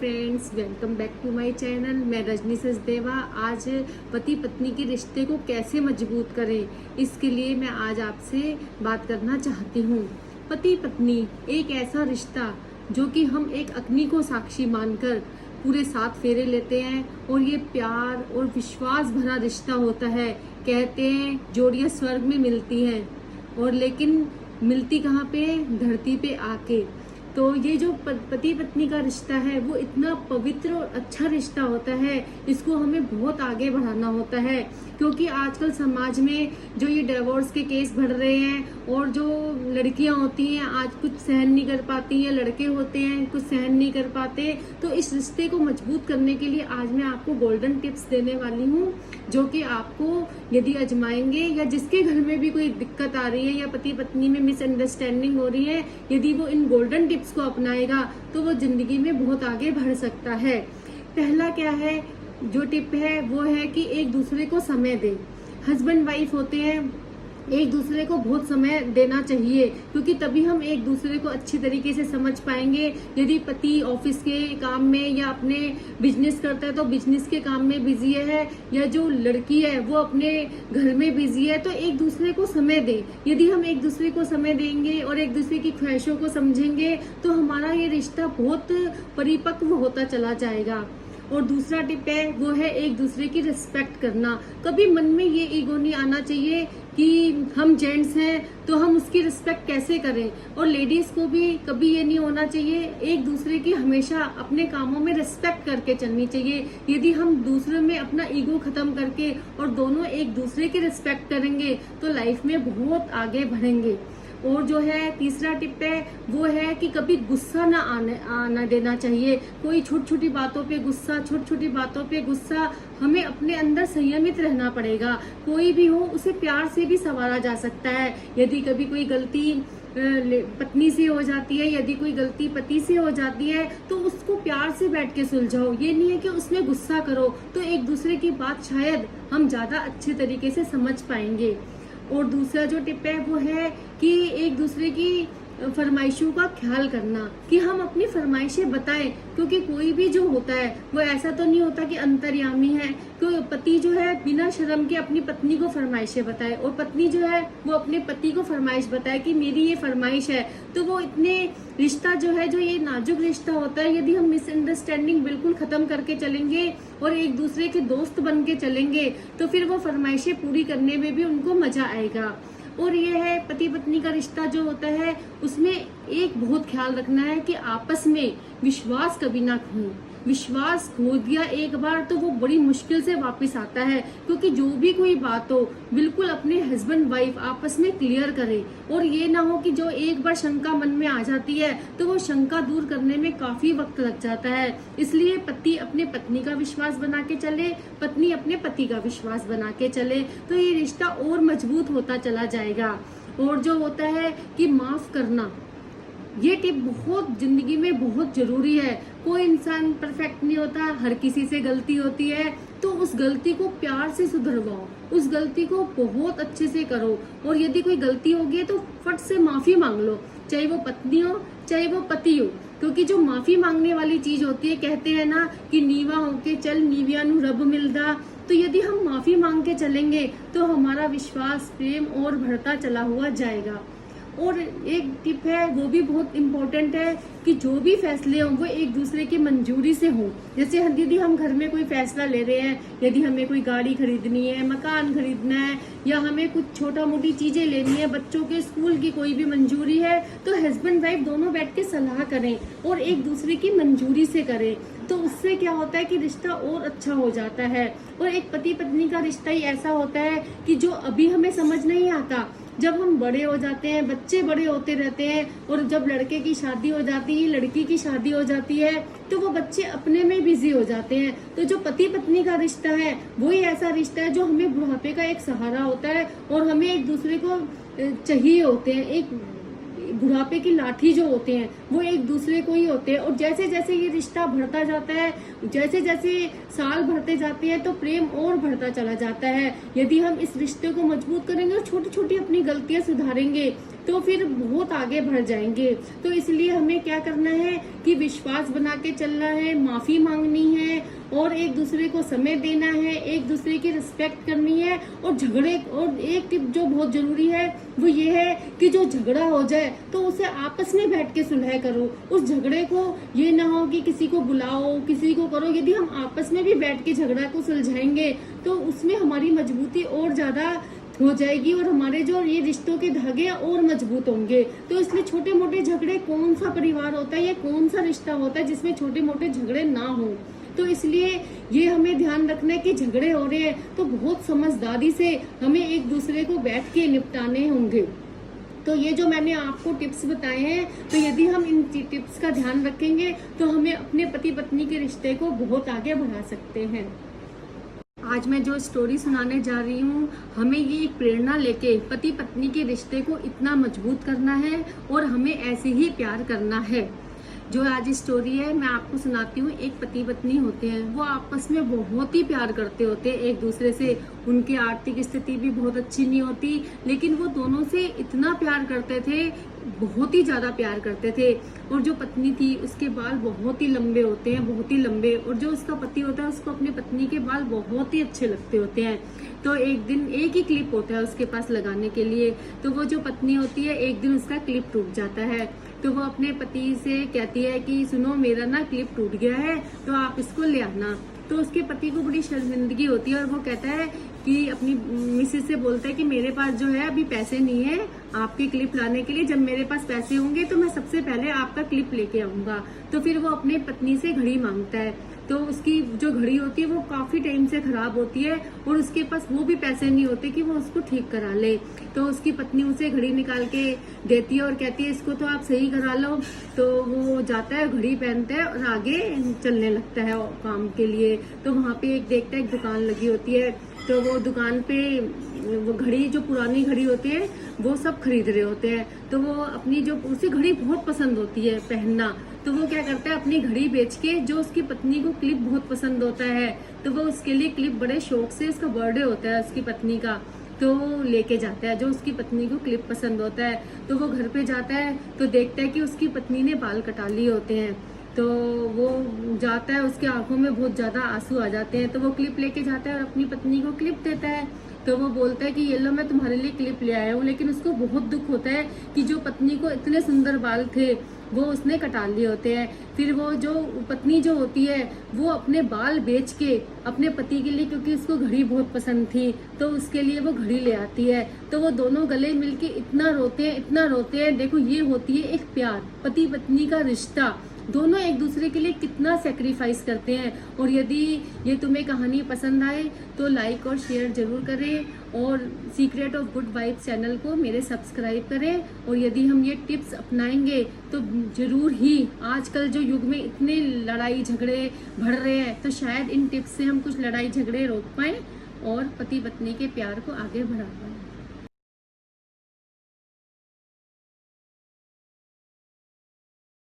Friends, welcome back to my channel. मैं रजनी सचदेवा। आज पति पत्नी के रिश्ते को कैसे मजबूत करें, इसके लिए मैं आज आपसे बात करना चाहती हूँ। पति पत्नी एक ऐसा रिश्ता जो कि हम एक अग्नि को साक्षी मानकर पूरे 7 फेरे लेते हैं और ये प्यार और विश्वास भरा रिश्ता होता है। कहते हैं जोड़ियां स्वर्ग में मिलती हैं, और लेकिन मिलती कहाँ पे? धरती पे आके। तो ये जो पति पत्नी का रिश्ता है वो इतना पवित्र और अच्छा रिश्ता होता है, इसको हमें बहुत आगे बढ़ाना होता है। क्योंकि आजकल समाज में जो ये डिवोर्स के केस बढ़ रहे हैं, और जो लड़कियां होती हैं आज कुछ सहन नहीं कर पाती हैं, लड़के होते हैं कुछ सहन नहीं कर पाते। तो इस रिश्ते को मजबूत करने के लिए आज मैं आपको गोल्डन टिप्स देने वाली हूँ, जो कि आपको यदि आजमाएंगे, या जिसके घर में भी कोई दिक्कत आ रही है या पति पत्नी में मिसअंडरस्टैंडिंग हो रही है, यदि वो इन गोल्डन टिप्स को अपनाएगा तो वो जिंदगी में बहुत आगे बढ़ सकता है। पहला क्या है, जो टिप है वो है कि एक दूसरे को समय दे। हस्बैंड वाइफ होते हैं, एक दूसरे को बहुत समय देना चाहिए, क्योंकि तभी हम एक दूसरे को अच्छी तरीके से समझ पाएंगे। यदि पति ऑफिस के काम में या अपने बिजनेस करता है तो बिजनेस के काम में बिजी है, या जो लड़की है वो अपने घर में बिजी है, तो एक दूसरे को समय दे। यदि हम एक दूसरे को समय देंगे और एक दूसरे की ख्वाहिशों को समझेंगे तो हमारा ये रिश्ता बहुत परिपक्व होता चला जाएगा। और दूसरा टिप है वो है एक दूसरे की रिस्पेक्ट करना। कभी मन में ये ईगो नहीं आना चाहिए कि हम जेंट्स हैं तो हम उसकी रिस्पेक्ट कैसे करें, और लेडीज को भी कभी ये नहीं होना चाहिए। एक दूसरे की हमेशा अपने कामों में रिस्पेक्ट करके चलनी चाहिए। यदि हम दूसरे में अपना ईगो खत्म करके और दोनों एक दूसरे की रिस्पेक्ट करेंगे तो लाइफ में बहुत आगे बढ़ेंगे। और जो है तीसरा टिप है वो है कि कभी गुस्सा ना आना देना चाहिए। कोई छोटी छोटी बातों पे गुस्सा, छोटी छोटी बातों पे गुस्सा, हमें अपने अंदर संयमित रहना पड़ेगा। कोई भी हो उसे प्यार से भी संवारा जा सकता है। यदि कभी कोई गलती पत्नी से हो जाती है, यदि कोई गलती पति से हो जाती है, तो उसको प्यार से बैठ के सुलझाओ। ये नहीं है कि उसमें गुस्सा करो, तो एक दूसरे की बात शायद हम ज्यादा अच्छे तरीके से समझ पाएंगे। और दूसरा जो टिप है वो है कि एक दूसरे की फरमाइशों का ख्याल करना, कि हम अपनी फरमाइशें बताएं। क्योंकि कोई भी जो होता है वो ऐसा तो नहीं होता कि अंतर्यामी है। तो पति जो है बिना शर्म के अपनी पत्नी को फरमाइशें बताए, और पत्नी जो है वो अपने पति को फरमाइश बताए कि मेरी ये फरमाइश है। तो वो इतने रिश्ता जो है, जो ये नाजुक रिश्ता होता है, यदि हम मिसअंडरस्टैंडिंग बिल्कुल खत्म करके चलेंगे और एक दूसरे के दोस्त बन के चलेंगे तो फिर वो फरमाइशें पूरी करने में भी उनको मजा आएगा। और ये है पति पत्नी का रिश्ता जो होता है उसमें एक बहुत ख्याल रखना है कि आपस में विश्वास कभी ना खोए। विश्वास खो दिया एक बार तो वो बड़ी मुश्किल से वापस आता है। क्योंकि जो भी कोई बात हो बिल्कुल अपने हस्बैंड वाइफ आपस में क्लियर करे, और ये ना हो कि जो एक बार शंका मन में आ जाती है तो वो शंका दूर करने में काफी वक्त लग जाता है। इसलिए पति अपने पत्नी का विश्वास बना के चले, पत्नी अपने पति का विश्वास बना के चले, तो ये रिश्ता और मजबूत होता चला जाएगा। और जो होता है कि माफ करना, ये टिप बहुत जिंदगी में बहुत जरूरी है। कोई इंसान परफेक्ट नहीं होता, हर किसी से गलती होती है, तो उस गलती को प्यार से सुधरवाओ, उस गलती को बहुत अच्छे से करो। और यदि कोई गलती होगी है तो फट से माफी मांग लो, चाहे वो पत्नी हो चाहे वो पति हो। क्योंकि जो माफी मांगने वाली चीज होती है, कहते हैं ना कि नीवा होके चल नीविया नु रब मिलदा। तो यदि हम माफी मांग के चलेंगे तो हमारा विश्वास प्रेम और बढ़ता चला हुआ जाएगा। और एक टिप है वो भी बहुत इम्पोर्टेंट है कि जो भी फैसले हों वो एक दूसरे की मंजूरी से हों। जैसे यदि हम घर में कोई फैसला ले रहे हैं, यदि हमें कोई गाड़ी खरीदनी है, मकान खरीदना है, या हमें कुछ छोटा मोटी चीजें लेनी है, बच्चों के स्कूल की कोई भी मंजूरी है, तो हस्बैंड वाइफ दोनों बैठ के सलाह करें और एक दूसरे की मंजूरी से करें। तो उससे क्या होता है कि रिश्ता और अच्छा हो जाता है। और एक पति पत्नी का रिश्ता ही ऐसा होता है कि जो अभी हमें समझ नहीं आता, जब हम बड़े हो जाते हैं, बच्चे बड़े होते रहते हैं, और जब लड़के की शादी हो जाती है, लड़की की शादी हो जाती है, तो वो बच्चे अपने में बिजी हो जाते हैं। तो जो पति पत्नी का रिश्ता है वही ऐसा रिश्ता है जो हमें बुढ़ापे का एक सहारा होता है, और हमें एक दूसरे को चाहिए होते हैं। एक बुढ़ापे की लाठी जो होते हैं वो एक दूसरे को ही होते हैं। और जैसे जैसे ये रिश्ता बढ़ता जाता है, जैसे जैसे साल बढ़ते जाते हैं, तो प्रेम और बढ़ता चला जाता है। यदि हम इस रिश्ते को मजबूत करेंगे और छोटी छोटी अपनी गलतियां सुधारेंगे तो फिर बहुत आगे बढ़ जाएंगे। तो इसलिए हमें क्या करना है कि विश्वास बना के चलना है, माफी मांगनी है और एक दूसरे को समय देना है, एक दूसरे की रिस्पेक्ट करनी है। और झगड़े, और एक टिप जो बहुत जरूरी है वो ये है कि जो झगड़ा हो जाए तो उसे आपस में बैठ के सुलह करो। उस झगड़े को ये ना हो कि किसी को बुलाओ, किसी को करो। यदि हम आपस में भी बैठ के झगड़ा को सुलझाएंगे तो उसमें हमारी मजबूती और ज्यादा हो जाएगी और हमारे जो ये रिश्तों के धागे और मजबूत होंगे। तो इसलिए छोटे मोटे झगड़े, कौन सा परिवार होता है या कौन सा रिश्ता होता है जिसमें छोटे मोटे झगड़े ना हो। तो इसलिए ये हमें ध्यान रखना है कि झगड़े हो रहे हैं तो बहुत समझदारी से हमें एक दूसरे को बैठ के निपटाने होंगे। तो ये जो मैंने आपको टिप्स बताए हैं, तो यदि हम इन टिप्स का ध्यान रखेंगे तो हमें अपने पति पत्नी के रिश्ते को बहुत आगे बढ़ा सकते हैं। आज मैं जो स्टोरी सुनाने जा रही हूँ, हमें ये एक प्रेरणा लेके पति पत्नी के रिश्ते को इतना मजबूत करना है और हमें ऐसे ही प्यार करना है। जो आज स्टोरी है मैं आपको सुनाती हूँ। एक पति पत्नी होते हैं, वो आपस में बहुत ही प्यार करते होते हैं एक दूसरे से। उनकी आर्थिक स्थिति भी बहुत अच्छी नहीं होती, लेकिन वो दोनों से इतना प्यार करते थे, बहुत ही ज्यादा प्यार करते थे। और जो पत्नी थी उसके बाल बहुत ही लंबे होते हैं, बहुत ही लंबे। और जो उसका पति होता है उसको अपनी पत्नी के बाल बहुत ही अच्छे लगते होते हैं। तो एक दिन एक ही क्लिप होता है उसके पास लगाने के लिए। तो वो जो पत्नी होती है, एक दिन उसका क्लिप टूट जाता है। तो वो अपने पति से कहती है कि सुनो, मेरा ना क्लिप टूट गया है तो आप इसको ले आना। तो उसके पति को बड़ी शर्मिंदगी होती है और वो कहता है कि अपनी मिसेज से बोलता है कि मेरे पास जो है अभी पैसे नहीं है आपकी क्लिप लाने के लिए। जब मेरे पास पैसे होंगे तो मैं सबसे पहले आपका क्लिप लेके आऊंगा। तो फिर वो अपने पत्नी से घड़ी मांगता है। तो उसकी जो घड़ी होती है वो काफी टाइम से खराब होती है और उसके पास वो भी पैसे नहीं होते कि वो उसको ठीक करा ले। तो उसकी पत्नी उसे घड़ी निकाल के देती है और कहती है इसको तो आप सही करा लो। तो वो जाता है, घड़ी पहनता है और आगे चलने लगता है काम के लिए। तो वहां पे एक देखता है, एक दुकान लगी होती है। तो वो दुकान पे वो घड़ी, जो पुरानी घड़ी होती है, वो सब खरीद रहे होते हैं। तो वो अपनी जो, उसे घड़ी बहुत पसंद होती है पहनना। तो वो क्या करता है, अपनी घड़ी बेच के, जो उसकी पत्नी को क्लिप बहुत पसंद होता है, तो वो उसके लिए क्लिप बड़े शौक से, उसका बर्थडे होता है उसकी पत्नी का, तो वो लेके जाता है। जो उसकी पत्नी को क्लिप पसंद होता है, तो वो घर पे जाता है तो देखता है कि उसकी पत्नी ने बाल कटा लिए होते हैं। तो वो जाता है, उसकी आंखों में बहुत ज्यादा आंसू आ जाते हैं। तो वो क्लिप लेके जाता है और अपनी पत्नी को क्लिप देता है। तो वो बोलता है कि ये लो, मैं तुम्हारे लिए क्लिप ले आया हूँ। लेकिन उसको बहुत दुख होता है कि जो पत्नी को इतने सुंदर बाल थे वो उसने कटा लिए होते हैं। फिर वो जो पत्नी जो होती है वो अपने बाल बेच के अपने पति के लिए, क्योंकि उसको घड़ी बहुत पसंद थी, तो उसके लिए वो घड़ी ले आती है। तो वो दोनों गले मिलके इतना रोते हैं, इतना रोते हैं। देखो, ये होती है एक प्यार, पति पत्नी का रिश्ता। दोनों एक दूसरे के लिए कितना सेक्रीफाइस करते हैं। और यदि ये तुम्हें कहानी पसंद आए तो लाइक और शेयर जरूर करें और secret of good vibes channel को मेरे सब्सक्राइब करें। और यदि हम ये टिप्स अपनाएंगे तो जरूर ही, आजकल जो युग में इतने लड़ाई झगड़े बढ़ रहे हैं, तो शायद इन टिप्स से हम कुछ लड़ाई झगड़े रोक पाए और पति पत्नी के प्यार को आगे बढ़ा पाए।